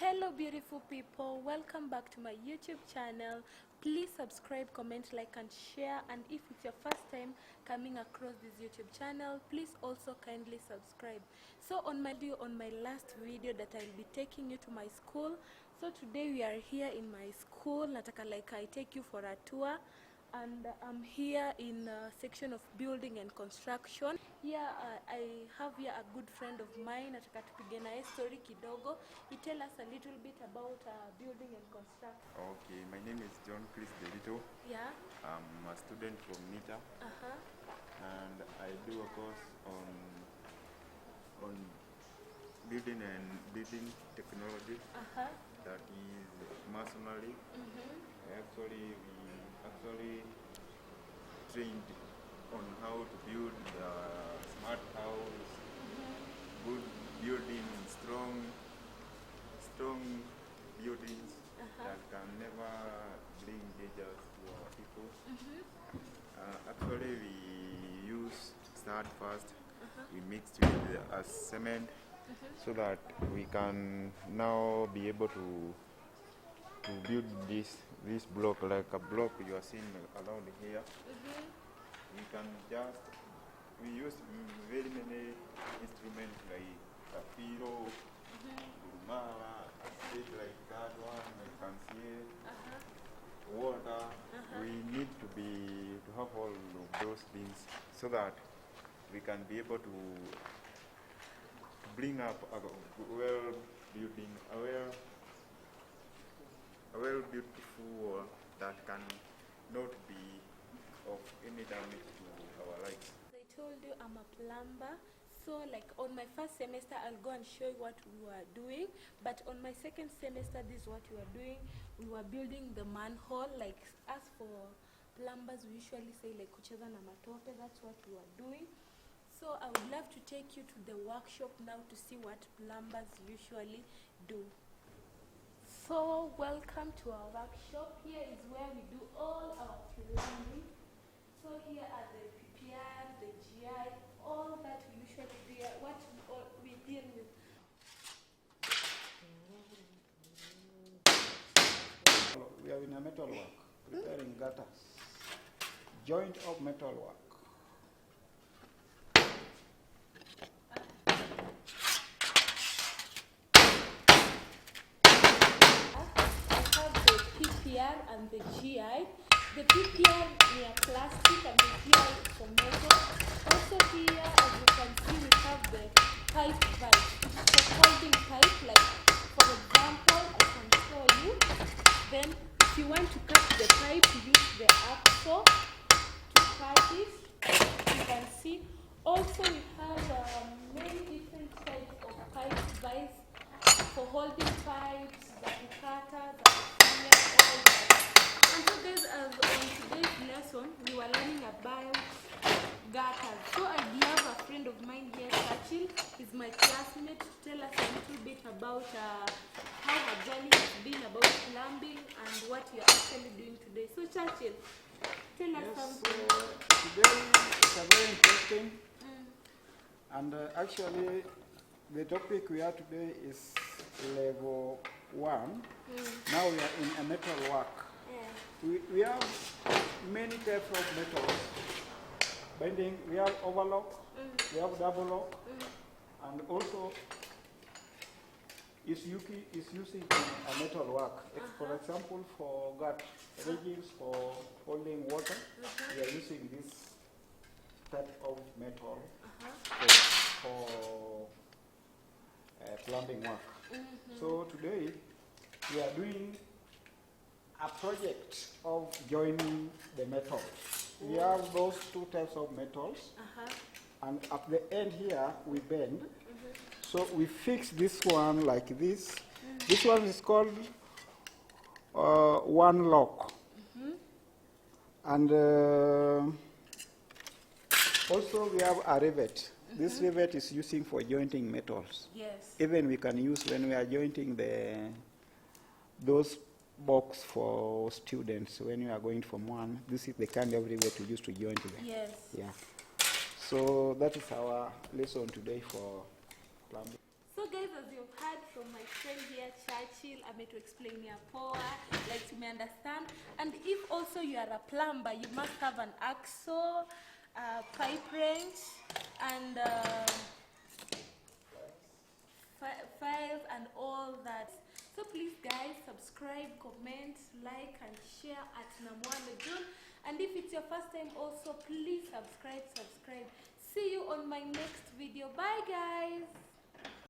Hello beautiful people, welcome back to my YouTube channel. Please subscribe, comment, like and share, and if it's your first time coming across this YouTube channel, please also kindly subscribe. So on my last video that I'll be taking you to my school. So today we are here in my school. Nataka like I take you for a tour, and I'm here in a section of building and construction. Here I have here a good friend of mine. Nataka tupige naye story kidogo. He tell us a little bit about building and construction. Okay, my name is John Chris Delito. Yeah. I'm a student from NITA. And I do a course on building and building technology. That is masonry. We actually trained on how to build a smart house, good building, strong buildings that can never bring dangers to our people. Actually, we use sand first. We mixed with cement so that we can now be able to build this block, like a block you are seeing around here. We use very many instruments like a pillow, like that one, you can see water. We need to have all of those things so that we can be able to bring up a well-beautiful wall that can not be of any damage to our lives. I told you I'm a plumber. So like on my first semester I'll go and show you what we were doing, but on my second semester this is what we were doing. We were building the manhole. Like as for plumbers we usually say like kucheza na matope. That's what we were doing. So I would love to take you to the workshop now to see what plumbers usually do. So welcome to our workshop. Here is where we do all our plumbing. So here are the PPR, the GI, all that we usually do, what we deal with. We are in a metal work, preparing gutters, joint of metal work. I have the PPR and the GI. The PPR we are plastic and the GI is for metal. Also here, as you can see, we have the pipe valve. It's for holding pipe, like for example, I can show you. Then if you want to cut the pipe, you use the axle to cut it. You can see. Also we have many different types of pipe valves for holding pipes, the cutter, the filler, all that. And so guys, as on today's lesson, we were learning about gutters. So I'd love a friend of mine here, Churchill, is my classmate, to tell us a little bit about how her journey has been about plumbing and what you're actually doing today. So Churchill, tell us something. Today it's a very interesting, and actually the topic we are today is level 1. Now we are in a metal work. We have many types of metals. Bending, we have overlock, we have double lock, and also is using a metal work. For example, for gut riggings, for holding water, we are using this type of metal for plumbing work. So today we are doing a project of joining the metals. We have those two types of metals, and at the end here we bend. So we fix this one like this. This one is called one lock. And also we have a rivet. This rivet is using for jointing metals. Yes. Even we can use when we are jointing those box for students when you are going from one. This is the kind of rivet we use to join to them. Yes. Yeah. So that is our lesson today for plumbing. So guys, as you've heard from my friend here, Churchill, I'm to explain your power, like you may understand. And if also you are a plumber, you must have an axle, pipe wrench, and files and all that. So please guys, subscribe, comment, like and share at Namwanda June. And if it's your first time also, please subscribe. See you on my next video. Bye guys.